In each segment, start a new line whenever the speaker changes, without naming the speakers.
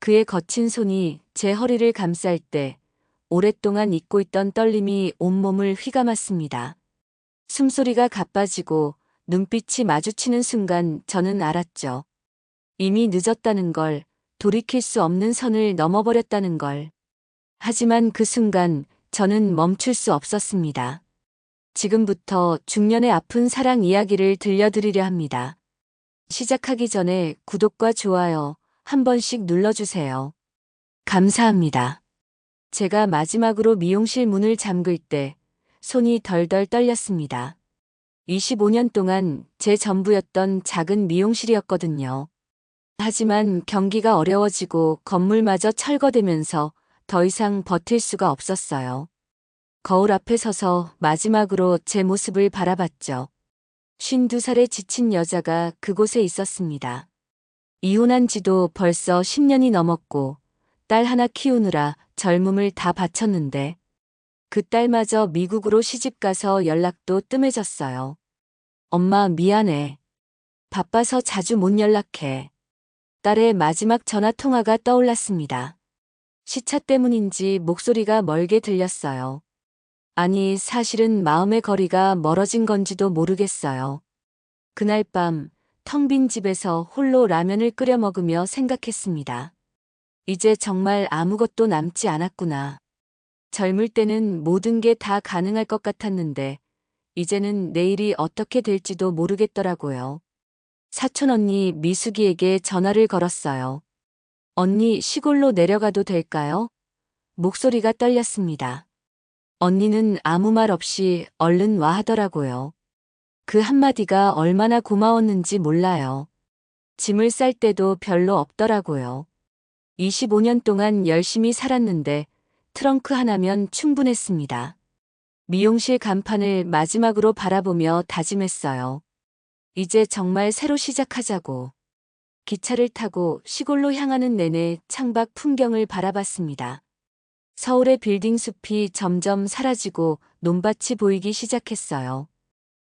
그의 거친 손이 제 허리를 감쌀 때 오랫동안 잊고 있던 떨림이 온몸을 휘감았습니다. 숨소리가 가빠지고 눈빛이 마주치는 순간 저는 알았죠. 이미 늦었다는 걸, 돌이킬 수 없는 선을 넘어버렸다는 걸. 하지만 그 순간 저는 멈출 수 없었습니다. 지금부터 중년의 아픈 사랑 이야기를 들려드리려 합니다. 시작하기 전에 구독과 좋아요 한 번씩 눌러주세요. 감사합니다. 제가 마지막으로 미용실 문을 잠글 때 손이 덜덜 떨렸습니다. 25년 동안 제 전부였던 작은 미용실이었거든요. 하지만 경기가 어려워지고 건물마저 철거되면서 더 이상 버틸 수가 없었어요. 거울 앞에 서서 마지막으로 제 모습을 바라봤죠. 52살의 지친 여자가 그곳에 있었습니다. 이혼한 지도 벌써 10년이 넘었고 딸 하나 키우느라 젊음을 다 바쳤는데 그 딸마저 미국으로 시집가서 연락도 뜸해졌어요. 엄마 미안해. 바빠서 자주 못 연락해. 딸의 마지막 전화 통화가 떠올랐습니다. 시차 때문인지 목소리가 멀게 들렸어요. 아니, 사실은 마음의 거리가 멀어진 건지도 모르겠어요. 그날 밤 텅 빈 집에서 홀로 라면을 끓여 먹으며 생각했습니다. 이제 정말 아무것도 남지 않았구나. 젊을 때는 모든 게 다 가능할 것 같았는데 이제는 내일이 어떻게 될지도 모르겠더라고요. 사촌 언니 미숙이에게 전화를 걸었어요. 언니 시골로 내려가도 될까요? 목소리가 떨렸습니다. 언니는 아무 말 없이 얼른 와 하더라고요. 그 한마디가 얼마나 고마웠는지 몰라요. 짐을 쌀 때도 별로 없더라고요. 25년 동안 열심히 살았는데 트렁크 하나면 충분했습니다. 미용실 간판을 마지막으로 바라보며 다짐했어요. 이제 정말 새로 시작하자고. 기차를 타고 시골로 향하는 내내 창밖 풍경을 바라봤습니다. 서울의 빌딩 숲이 점점 사라지고 논밭이 보이기 시작했어요.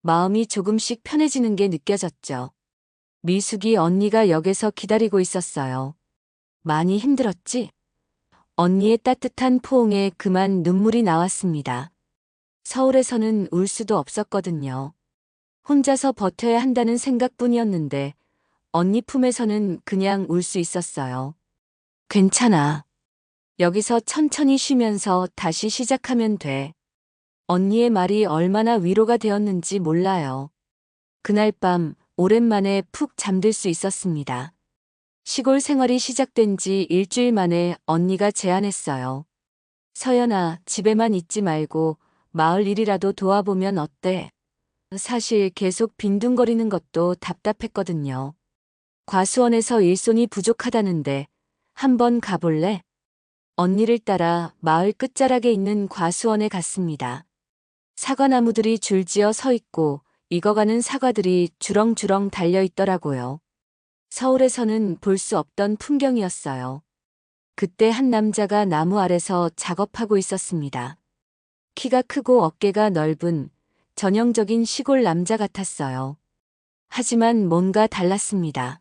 마음이 조금씩 편해지는 게 느껴졌죠. 미숙이 언니가 역에서 기다리고 있었어요. 많이 힘들었지? 언니의 따뜻한 포옹에 그만 눈물이 나왔습니다. 서울에서는 울 수도 없었거든요. 혼자서 버텨야 한다는 생각뿐이었는데 언니 품에서는 그냥 울 수 있었어요. 괜찮아. 여기서 천천히 쉬면서 다시 시작하면 돼. 언니의 말이 얼마나 위로가 되었는지 몰라요. 그날 밤 오랜만에 푹 잠들 수 있었습니다. 시골 생활이 시작된 지 일주일 만에 언니가 제안했어요. 서연아, 집에만 있지 말고 마을 일이라도 도와보면 어때? 사실 계속 빈둥거리는 것도 답답했거든요. 과수원에서 일손이 부족하다는데 한번 가볼래? 언니를 따라 마을 끝자락에 있는 과수원에 갔습니다. 사과나무들이 줄지어 서 있고 익어가는 사과들이 주렁주렁 달려 있더라고요. 서울에서는 볼 수 없던 풍경이었어요. 그때 한 남자가 나무 아래서 작업하고 있었습니다. 키가 크고 어깨가 넓은 전형적인 시골 남자 같았어요. 하지만 뭔가 달랐습니다.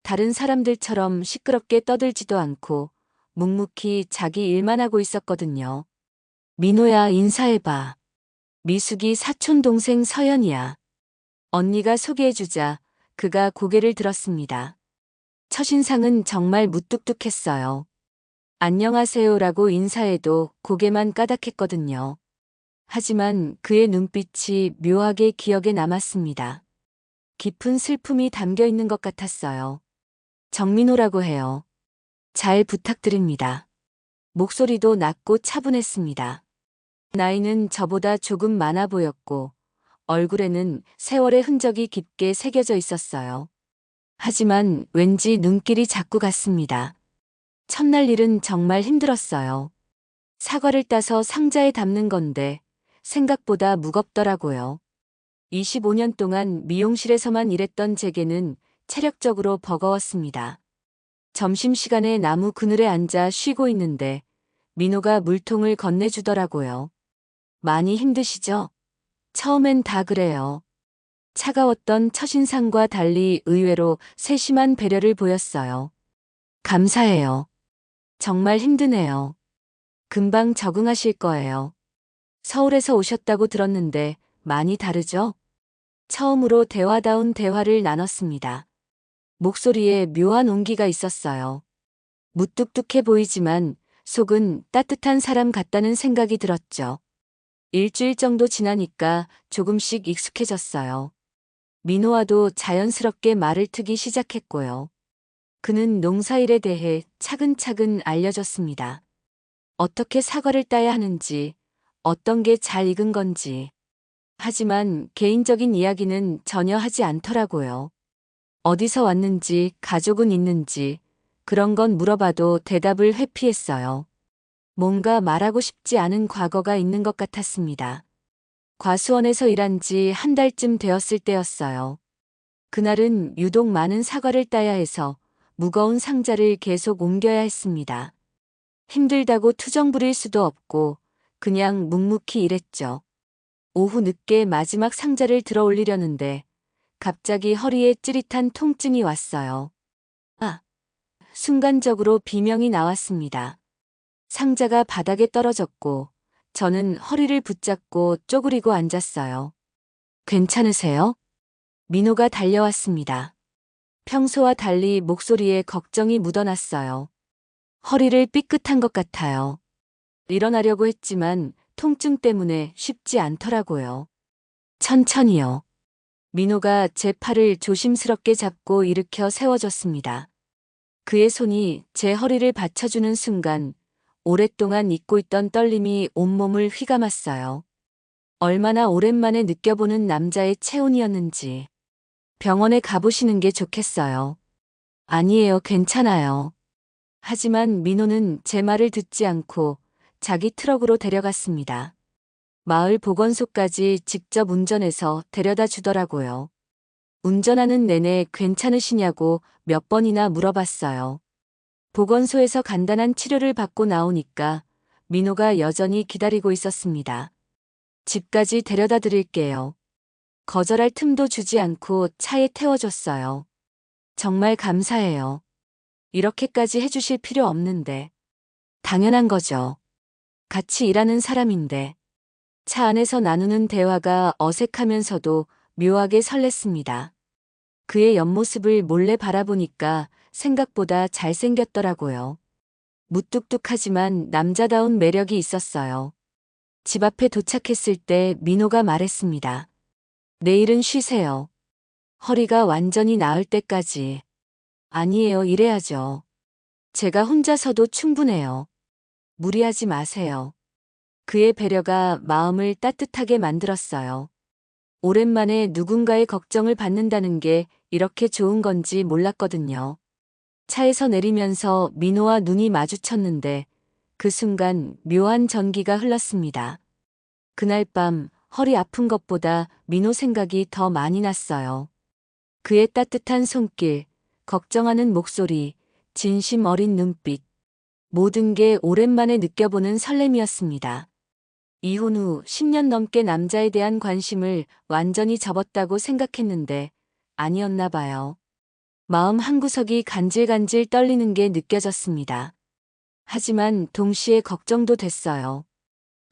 다른 사람들처럼 시끄럽게 떠들지도 않고 묵묵히 자기 일만 하고 있었거든요. 민호야, 인사해봐. 미숙이 사촌 동생 서연이야. 언니가 소개해주자 그가 고개를 들었습니다. 첫인상은 정말 무뚝뚝했어요. 안녕하세요라고 인사해도 고개만 까닥했거든요. 하지만 그의 눈빛이 묘하게 기억에 남았습니다. 깊은 슬픔이 담겨 있는 것 같았어요. 정민호라고 해요. 잘 부탁드립니다. 목소리도 낮고 차분했습니다. 나이는 저보다 조금 많아 보였고 얼굴에는 세월의 흔적이 깊게 새겨져 있었어요. 하지만 왠지 눈길이 자꾸 갔습니다. 첫날 일은 정말 힘들었어요. 사과를 따서 상자에 담는 건데 생각보다 무겁더라고요. 25년 동안 미용실에서만 일했던 제게는 체력적으로 버거웠습니다. 점심시간에 나무 그늘에 앉아 쉬고 있는데 민호가 물통을 건네주더라고요. 많이 힘드시죠? 처음엔 다 그래요. 차가웠던 첫인상과 달리 의외로 세심한 배려를 보였어요. 감사해요. 정말 힘드네요. 금방 적응하실 거예요. 서울에서 오셨다고 들었는데 많이 다르죠? 처음으로 대화다운 대화를 나눴습니다. 목소리에 묘한 온기가 있었어요. 무뚝뚝해 보이지만 속은 따뜻한 사람 같다는 생각이 들었죠. 일주일 정도 지나니까 조금씩 익숙해졌어요. 민호와도 자연스럽게 말을 트기 시작했고요. 그는 농사일에 대해 차근차근 알려줬습니다. 어떻게 사과를 따야 하는지, 어떤 게 잘 익은 건지. 하지만 개인적인 이야기는 전혀 하지 않더라고요. 어디서 왔는지, 가족은 있는지, 그런 건 물어봐도 대답을 회피했어요. 뭔가 말하고 싶지 않은 과거가 있는 것 같았습니다. 과수원에서 일한 지 한 달쯤 되었을 때였어요. 그날은 유독 많은 사과를 따야 해서 무거운 상자를 계속 옮겨야 했습니다. 힘들다고 투정 부릴 수도 없고 그냥 묵묵히 일했죠. 오후 늦게 마지막 상자를 들어 올리려는데 갑자기 허리에 찌릿한 통증이 왔어요. 아, 순간적으로 비명이 나왔습니다. 상자가 바닥에 떨어졌고 저는 허리를 붙잡고 쪼그리고 앉았어요. 괜찮으세요? 민호가 달려왔습니다. 평소와 달리 목소리에 걱정이 묻어났어요. 허리를 삐끗한 것 같아요. 일어나려고 했지만 통증 때문에 쉽지 않더라고요. 천천히요. 민호가 제 팔을 조심스럽게 잡고 일으켜 세워줬습니다. 그의 손이 제 허리를 받쳐주는 순간 오랫동안 잊고 있던 떨림이 온몸을 휘감았어요. 얼마나 오랜만에 느껴보는 남자의 체온이었는지. 병원에 가보시는 게 좋겠어요. 아니에요, 괜찮아요. 하지만 민호는 제 말을 듣지 않고 자기 트럭으로 데려갔습니다. 마을 보건소까지 직접 운전해서 데려다 주더라고요. 운전하는 내내 괜찮으시냐고 몇 번이나 물어봤어요. 보건소에서 간단한 치료를 받고 나오니까 민호가 여전히 기다리고 있었습니다. 집까지 데려다 드릴게요. 거절할 틈도 주지 않고 차에 태워줬어요. 정말 감사해요. 이렇게까지 해주실 필요 없는데. 당연한 거죠. 같이 일하는 사람인데. 차 안에서 나누는 대화가 어색하면서도 묘하게 설렜습니다. 그의 옆모습을 몰래 바라보니까 생각보다 잘생겼더라고요. 무뚝뚝하지만 남자다운 매력이 있었어요. 집 앞에 도착했을 때 민호가 말했습니다. 내일은 쉬세요. 허리가 완전히 나을 때까지. 아니에요, 일해야죠. 제가 혼자서도 충분해요. 무리하지 마세요. 그의 배려가 마음을 따뜻하게 만들었어요. 오랜만에 누군가의 걱정을 받는다는 게 이렇게 좋은 건지 몰랐거든요. 차에서 내리면서 민호와 눈이 마주쳤는데 그 순간 묘한 전기가 흘렀습니다. 그날 밤 허리 아픈 것보다 민호 생각이 더 많이 났어요. 그의 따뜻한 손길, 걱정하는 목소리, 진심 어린 눈빛, 모든 게 오랜만에 느껴보는 설렘이었습니다. 이혼 후 10년 넘게 남자에 대한 관심을 완전히 접었다고 생각했는데 아니었나 봐요. 마음 한구석이 간질간질 떨리는 게 느껴졌습니다. 하지만 동시에 걱정도 됐어요.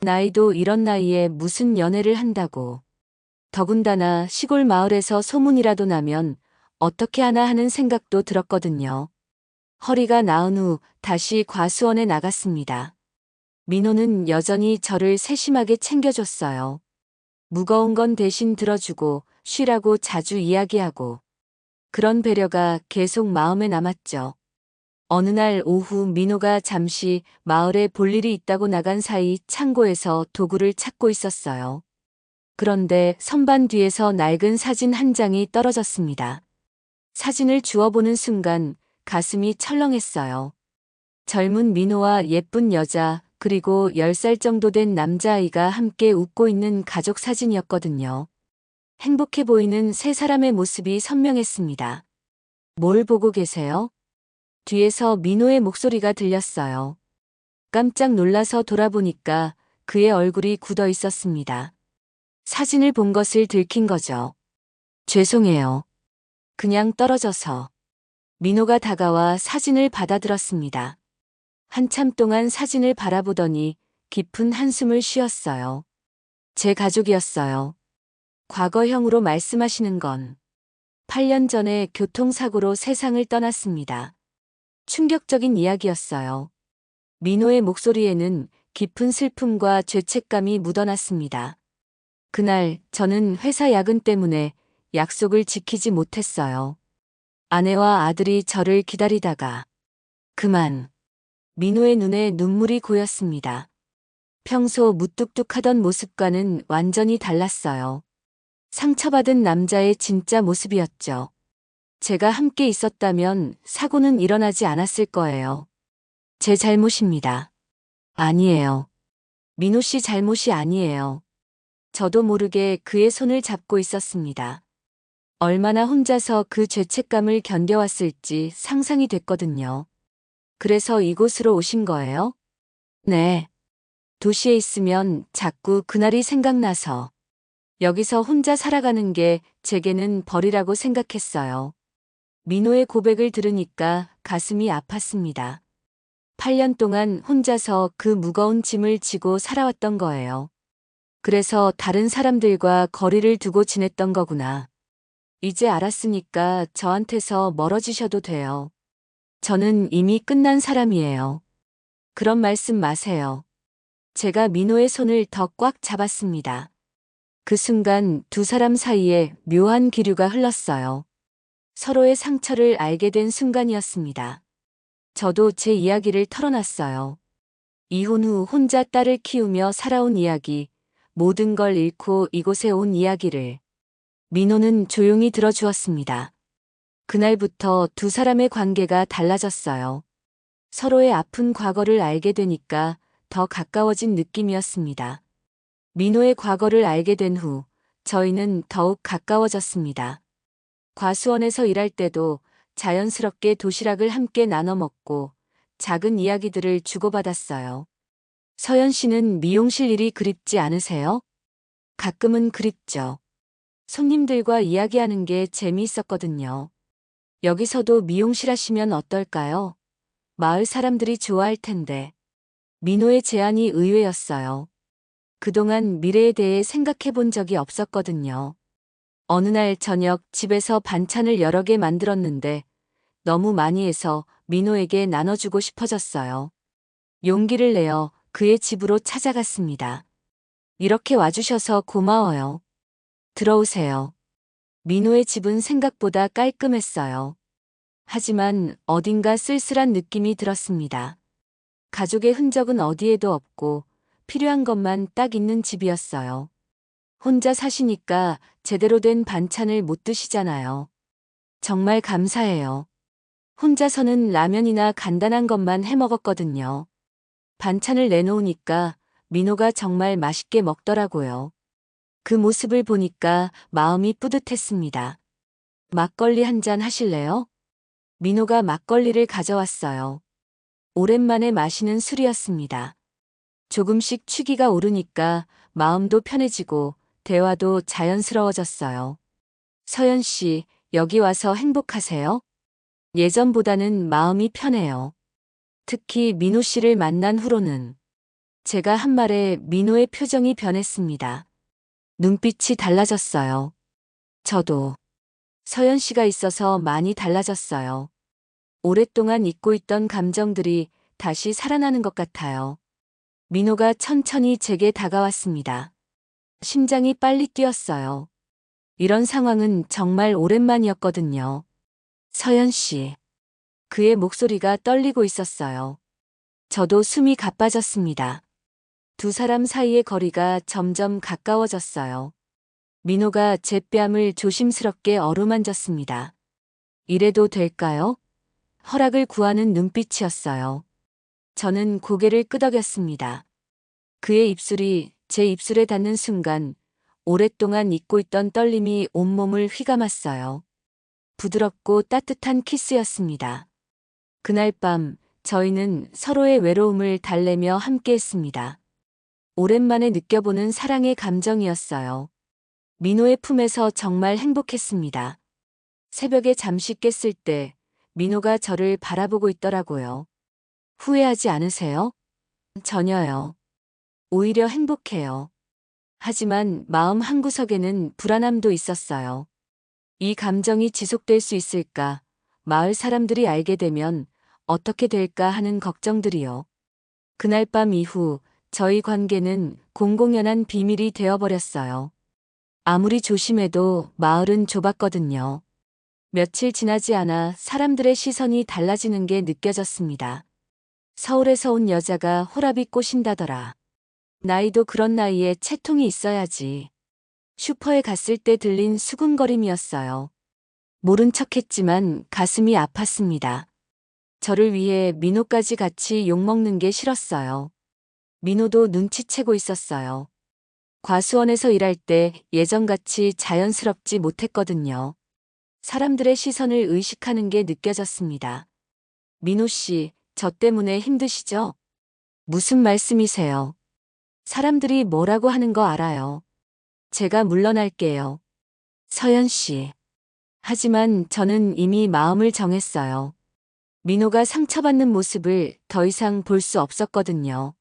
나이도 이런 나이에 무슨 연애를 한다고. 더군다나 시골 마을에서 소문이라도 나면 어떻게 하나 하는 생각도 들었거든요. 허리가 나은 후 다시 과수원에 나갔습니다. 민호는 여전히 저를 세심하게 챙겨줬어요. 무거운 건 대신 들어주고 쉬라고 자주 이야기하고 그런 배려가 계속 마음에 남았죠. 어느 날 오후 민호가 잠시 마을에 볼 일이 있다고 나간 사이 창고에서 도구를 찾고 있었어요. 그런데 선반 뒤에서 낡은 사진 한 장이 떨어졌습니다. 사진을 주워보는 순간 가슴이 철렁했어요. 젊은 민호와 예쁜 여자 그리고 10살 정도 된 남자아이가 함께 웃고 있는 가족 사진이었거든요. 행복해 보이는 세 사람의 모습이 선명했습니다. 뭘 보고 계세요? 뒤에서 민호의 목소리가 들렸어요. 깜짝 놀라서 돌아보니까 그의 얼굴이 굳어 있었습니다. 사진을 본 것을 들킨 거죠. 죄송해요. 그냥 떨어져서. 민호가 다가와 사진을 받아들었습니다. 한참 동안 사진을 바라보더니 깊은 한숨을 쉬었어요. 제 가족이었어요. 과거형으로 말씀하시는 건 8년 전에 교통사고로 세상을 떠났습니다. 충격적인 이야기였어요. 민호의 목소리에는 깊은 슬픔과 죄책감이 묻어났습니다. 그날 저는 회사 야근 때문에 약속을 지키지 못했어요. 아내와 아들이 저를 기다리다가 그만. 민호의 눈에 눈물이 고였습니다. 평소 무뚝뚝하던 모습과는 완전히 달랐어요. 상처받은 남자의 진짜 모습이었죠. 제가 함께 있었다면 사고는 일어나지 않았을 거예요. 제 잘못입니다. 아니에요. 민호 씨 잘못이 아니에요. 저도 모르게 그의 손을 잡고 있었습니다. 얼마나 혼자서 그 죄책감을 견뎌왔을지 상상이 됐거든요. 그래서 이곳으로 오신 거예요? 네. 도시에 있으면 자꾸 그날이 생각나서 여기서 혼자 살아가는 게 제게는 벌이라고 생각했어요. 민호의 고백을 들으니까 가슴이 아팠습니다. 8년 동안 혼자서 그 무거운 짐을 지고 살아왔던 거예요. 그래서 다른 사람들과 거리를 두고 지냈던 거구나. 이제 알았으니까 저한테서 멀어지셔도 돼요. 저는 이미 끝난 사람이에요. 그런 말씀 마세요. 제가 민호의 손을 더 꽉 잡았습니다. 그 순간 두 사람 사이에 묘한 기류가 흘렀어요. 서로의 상처를 알게 된 순간이었습니다. 저도 제 이야기를 털어놨어요. 이혼 후 혼자 딸을 키우며 살아온 이야기, 모든 걸 잃고 이곳에 온 이야기를. 민호는 조용히 들어주었습니다. 그날부터 두 사람의 관계가 달라졌어요. 서로의 아픈 과거를 알게 되니까 더 가까워진 느낌이었습니다. 민호의 과거를 알게 된 후 저희는 더욱 가까워졌습니다. 과수원에서 일할 때도 자연스럽게 도시락을 함께 나눠 먹고 작은 이야기들을 주고받았어요. 서연 씨는 미용실 일이 그립지 않으세요? 가끔은 그립죠. 손님들과 이야기하는 게 재미있었거든요. 여기서도 미용실 하시면 어떨까요? 마을 사람들이 좋아할 텐데. 민호의 제안이 의외였어요. 그동안 미래에 대해 생각해 본 적이 없었거든요. 어느 날 저녁 집에서 반찬을 여러 개 만들었는데 너무 많이 해서 민호에게 나눠주고 싶어졌어요. 용기를 내어 그의 집으로 찾아갔습니다. 이렇게 와주셔서 고마워요. 들어오세요. 민호의 집은 생각보다 깔끔했어요. 하지만 어딘가 쓸쓸한 느낌이 들었습니다. 가족의 흔적은 어디에도 없고 필요한 것만 딱 있는 집이었어요. 혼자 사시니까 제대로 된 반찬을 못 드시잖아요. 정말 감사해요. 혼자서는 라면이나 간단한 것만 해 먹었거든요. 반찬을 내놓으니까 민호가 정말 맛있게 먹더라고요. 그 모습을 보니까 마음이 뿌듯했습니다. 막걸리 한 잔 하실래요? 민호가 막걸리를 가져왔어요. 오랜만에 마시는 술이었습니다. 조금씩 취기가 오르니까 마음도 편해지고 대화도 자연스러워졌어요. 서연 씨, 여기 와서 행복하세요? 예전보다는 마음이 편해요. 특히 민호 씨를 만난 후로는 제가 한 말에 민호의 표정이 변했습니다. 눈빛이 달라졌어요. 저도 서연 씨가 있어서 많이 달라졌어요. 오랫동안 잊고 있던 감정들이 다시 살아나는 것 같아요. 민호가 천천히 제게 다가왔습니다. 심장이 빨리 뛰었어요. 이런 상황은 정말 오랜만이었거든요. 서연 씨. 그의 목소리가 떨리고 있었어요. 저도 숨이 가빠졌습니다. 두 사람 사이의 거리가 점점 가까워졌어요. 민호가 제 뺨을 조심스럽게 어루만졌습니다. 이래도 될까요? 허락을 구하는 눈빛이었어요. 저는 고개를 끄덕였습니다. 그의 입술이 제 입술에 닿는 순간 오랫동안 잊고 있던 떨림이 온몸을 휘감았어요. 부드럽고 따뜻한 키스였습니다. 그날 밤 저희는 서로의 외로움을 달래며 함께했습니다. 오랜만에 느껴보는 사랑의 감정이었어요. 민호의 품에서 정말 행복했습니다. 새벽에 잠시 깼을 때 민호가 저를 바라보고 있더라고요. 후회하지 않으세요? 전혀요. 오히려 행복해요. 하지만 마음 한구석에는 불안함도 있었어요. 이 감정이 지속될 수 있을까? 마을 사람들이 알게 되면 어떻게 될까 하는 걱정들이요. 그날 밤 이후 저희 관계는 공공연한 비밀이 되어버렸어요. 아무리 조심해도 마을은 좁았거든요. 며칠 지나지 않아 사람들의 시선이 달라지는 게 느껴졌습니다. 서울에서 온 여자가 호랍이 꼬신다더라. 나이도 그런 나이에 채통이 있어야지. 슈퍼에 갔을 때 들린 수군거림이었어요. 모른 척했지만 가슴이 아팠습니다. 저를 위해 민호까지 같이 욕먹는 게 싫었어요. 민호도 눈치채고 있었어요. 과수원에서 일할 때 예전같이 자연스럽지 못했거든요. 사람들의 시선을 의식하는 게 느껴졌습니다. 민호 씨, 저 때문에 힘드시죠? 무슨 말씀이세요? 사람들이 뭐라고 하는 거 알아요. 제가 물러날게요. 서연 씨. 하지만 저는 이미 마음을 정했어요. 민호가 상처받는 모습을 더 이상 볼 수 없었거든요.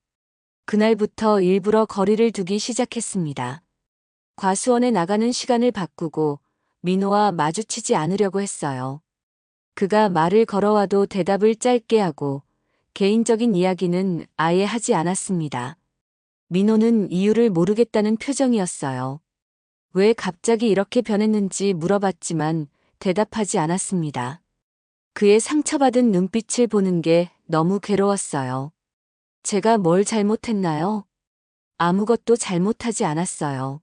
그날부터 일부러 거리를 두기 시작했습니다. 과수원에 나가는 시간을 바꾸고 민호와 마주치지 않으려고 했어요. 그가 말을 걸어와도 대답을 짧게 하고 개인적인 이야기는 아예 하지 않았습니다. 민호는 이유를 모르겠다는 표정이었어요. 왜 갑자기 이렇게 변했는지 물어봤지만 대답하지 않았습니다. 그의 상처받은 눈빛을 보는 게 너무 괴로웠어요. 제가 뭘 잘못했나요? 아무것도 잘못하지 않았어요.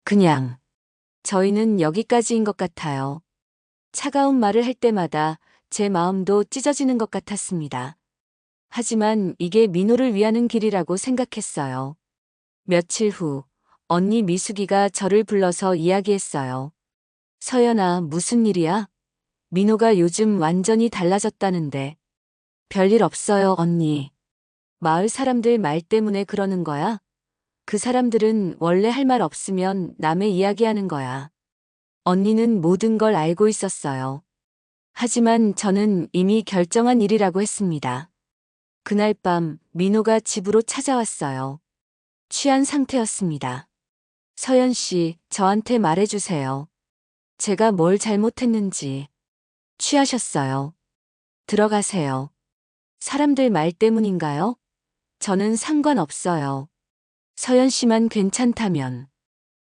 그냥 저희는 여기까지인 것 같아요. 차가운 말을 할 때마다 제 마음도 찢어지는 것 같았습니다. 하지만 이게 민호를 위하는 길이라고 생각했어요. 며칠 후 언니 미숙이가 저를 불러서 이야기했어요. 서연아, 무슨 일이야? 민호가 요즘 완전히 달라졌다는데. 별일 없어요, 언니. 마을 사람들 말 때문에 그러는 거야? 그 사람들은 원래 할 말 없으면 남의 이야기하는 거야. 언니는 모든 걸 알고 있었어요. 하지만 저는 이미 결정한 일이라고 했습니다. 그날 밤 민호가 집으로 찾아왔어요. 취한 상태였습니다. 서연 씨, 저한테 말해주세요. 제가 뭘 잘못했는지. 취하셨어요. 들어가세요. 사람들 말 때문인가요? 저는 상관없어요. 서연 씨만 괜찮다면.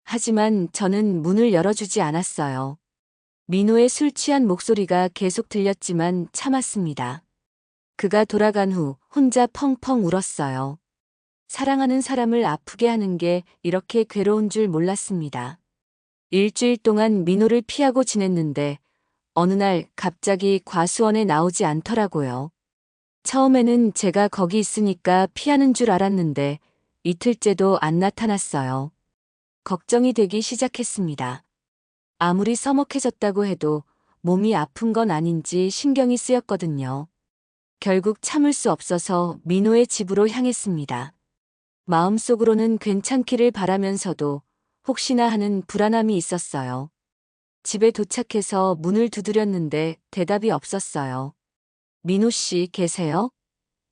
하지만 저는 문을 열어주지 않았어요. 민호의 술 취한 목소리가 계속 들렸지만 참았습니다. 그가 돌아간 후 혼자 펑펑 울었어요. 사랑하는 사람을 아프게 하는 게 이렇게 괴로운 줄 몰랐습니다. 일주일 동안 민호를 피하고 지냈는데 어느 날 갑자기 과수원에 나오지 않더라고요. 처음에는 제가 거기 있으니까 피하는 줄 알았는데 이틀째도 안 나타났어요. 걱정이 되기 시작했습니다. 아무리 서먹해졌다고 해도 몸이 아픈 건 아닌지 신경이 쓰였거든요. 결국 참을 수 없어서 민호의 집으로 향했습니다. 마음속으로는 괜찮기를 바라면서도 혹시나 하는 불안함이 있었어요. 집에 도착해서 문을 두드렸는데 대답이 없었어요. 민호 씨 계세요?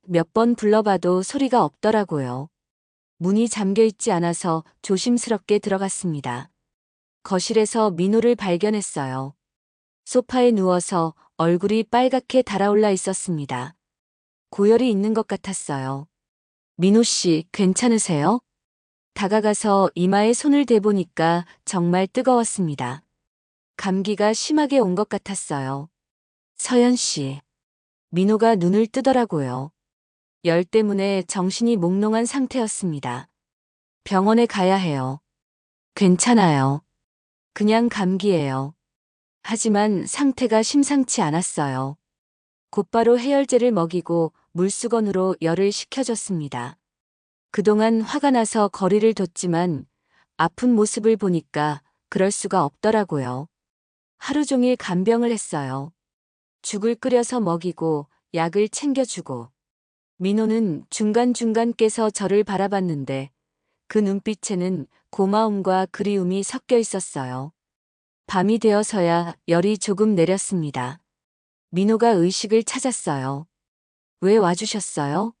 몇 번 불러봐도 소리가 없더라고요. 문이 잠겨 있지 않아서 조심스럽게 들어갔습니다. 거실에서 민호를 발견했어요. 소파에 누워서 얼굴이 빨갛게 달아올라 있었습니다. 고열이 있는 것 같았어요. 민호 씨, 괜찮으세요? 다가가서 이마에 손을 대보니까 정말 뜨거웠습니다. 감기가 심하게 온 것 같았어요. 서연 씨. 민호가 눈을 뜨더라고요. 열 때문에 정신이 몽롱한 상태였습니다. 병원에 가야 해요. 괜찮아요. 그냥 감기예요. 하지만 상태가 심상치 않았어요. 곧바로 해열제를 먹이고 물수건으로 열을 식혀줬습니다. 그동안 화가 나서 거리를 뒀지만 아픈 모습을 보니까 그럴 수가 없더라고요. 하루 종일 간병을 했어요. 죽을 끓여서 먹이고 약을 챙겨주고. 민호는 중간중간 깨서 저를 바라봤는데 그 눈빛에는 고마움과 그리움이 섞여 있었어요. 밤이 되어서야 열이 조금 내렸습니다. 민호가 의식을 찾았어요. 왜 와주셨어요?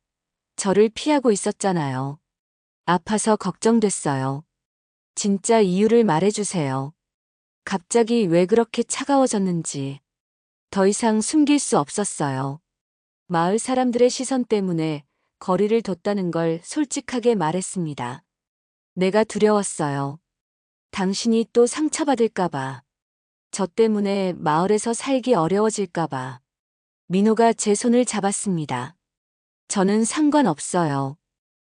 저를 피하고 있었잖아요. 아파서 걱정됐어요. 진짜 이유를 말해주세요. 갑자기 왜 그렇게 차가워졌는지. 더 이상 숨길 수 없었어요. 마을 사람들의 시선 때문에 거리를 뒀다는 걸 솔직하게 말했습니다. 내가 두려웠어요. 당신이 또 상처받을까봐. 저 때문에 마을에서 살기 어려워질까봐. 민호가 제 손을 잡았습니다. 저는 상관없어요.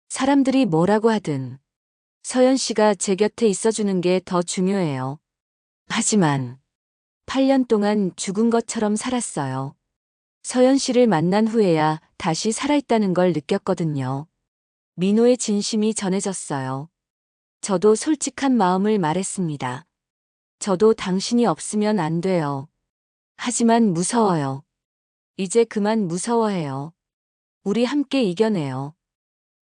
사람들이 뭐라고 하든 서연 씨가 제 곁에 있어주는 게 더 중요해요. 하지만 8년 동안 죽은 것처럼 살았어요. 서연 씨를 만난 후에야 다시 살아있다는 걸 느꼈거든요. 민호의 진심이 전해졌어요. 저도 솔직한 마음을 말했습니다. 저도 당신이 없으면 안 돼요. 하지만 무서워요. 이제 그만 무서워해요. 우리 함께 이겨내요.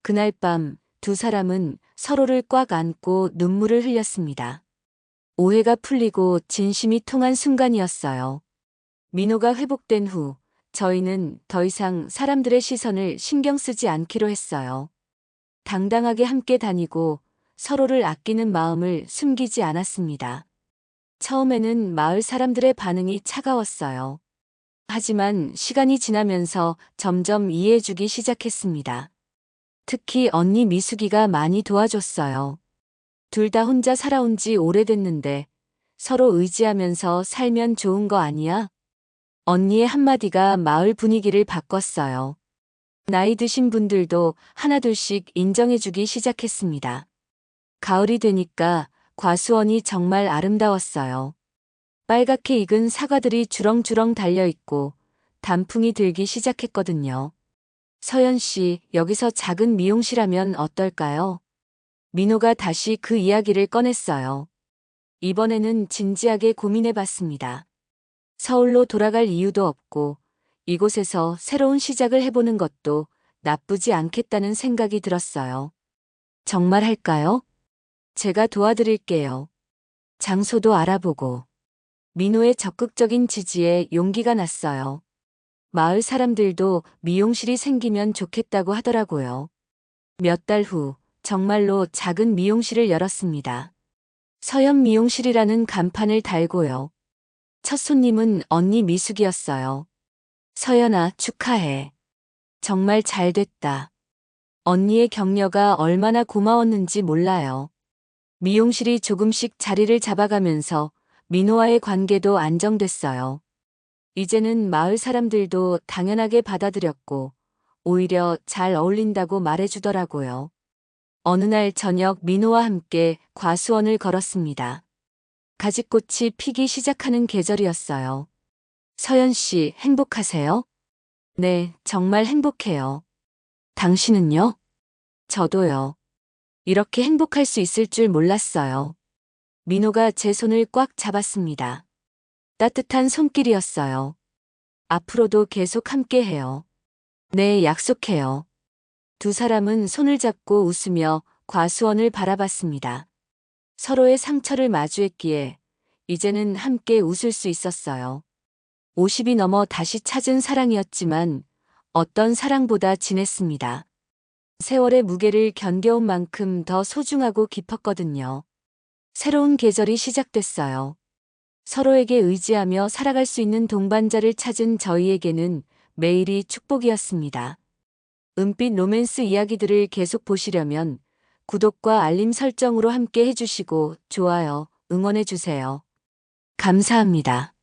그날 밤 두 사람은 서로를 꽉 안고 눈물을 흘렸습니다. 오해가 풀리고 진심이 통한 순간이었어요. 민호가 회복된 후 저희는 더 이상 사람들의 시선을 신경 쓰지 않기로 했어요. 당당하게 함께 다니고 서로를 아끼는 마음을 숨기지 않았습니다. 처음에는 마을 사람들의 반응이 차가웠어요. 하지만 시간이 지나면서 점점 이해해주기 시작했습니다. 특히 언니 미숙이가 많이 도와줬어요. 둘 다 혼자 살아온 지 오래됐는데 서로 의지하면서 살면 좋은 거 아니야? 언니의 한마디가 마을 분위기를 바꿨어요. 나이 드신 분들도 하나둘씩 인정해주기 시작했습니다. 가을이 되니까 과수원이 정말 아름다웠어요. 빨갛게 익은 사과들이 주렁주렁 달려있고 단풍이 들기 시작했거든요. 서연 씨, 여기서 작은 미용실 하면 어떨까요? 민호가 다시 그 이야기를 꺼냈어요. 이번에는 진지하게 고민해봤습니다. 서울로 돌아갈 이유도 없고 이곳에서 새로운 시작을 해보는 것도 나쁘지 않겠다는 생각이 들었어요. 정말 할까요? 제가 도와드릴게요. 장소도 알아보고. 민호의 적극적인 지지에 용기가 났어요. 마을 사람들도 미용실이 생기면 좋겠다고 하더라고요. 몇 달 후 정말로 작은 미용실을 열었습니다. 서연 미용실이라는 간판을 달고요. 첫 손님은 언니 미숙이었어요. 서연아, 축하해. 정말 잘 됐다. 언니의 격려가 얼마나 고마웠는지 몰라요. 미용실이 조금씩 자리를 잡아가면서 민호와의 관계도 안정됐어요. 이제는 마을 사람들도 당연하게 받아들였고 오히려 잘 어울린다고 말해주더라고요. 어느 날 저녁 민호와 함께 과수원을 걸었습니다. 가지꽃이 피기 시작하는 계절이었어요. 서연 씨, 행복하세요? 네, 정말 행복해요. 당신은요? 저도요. 이렇게 행복할 수 있을 줄 몰랐어요. 민호가 제 손을 꽉 잡았습니다. 따뜻한 손길이었어요. 앞으로도 계속 함께해요. 네, 약속해요. 두 사람은 손을 잡고 웃으며 과수원을 바라봤습니다. 서로의 상처를 마주했기에 이제는 함께 웃을 수 있었어요. 50이 넘어 다시 찾은 사랑이었지만 어떤 사랑보다 진했습니다. 세월의 무게를 견뎌온 만큼 더 소중하고 깊었거든요. 새로운 계절이 시작됐어요. 서로에게 의지하며 살아갈 수 있는 동반자를 찾은 저희에게는 매일이 축복이었습니다. 은빛 로맨스 이야기들을 계속 보시려면 구독과 알림 설정으로 함께 해주시고 좋아요, 응원해주세요. 감사합니다.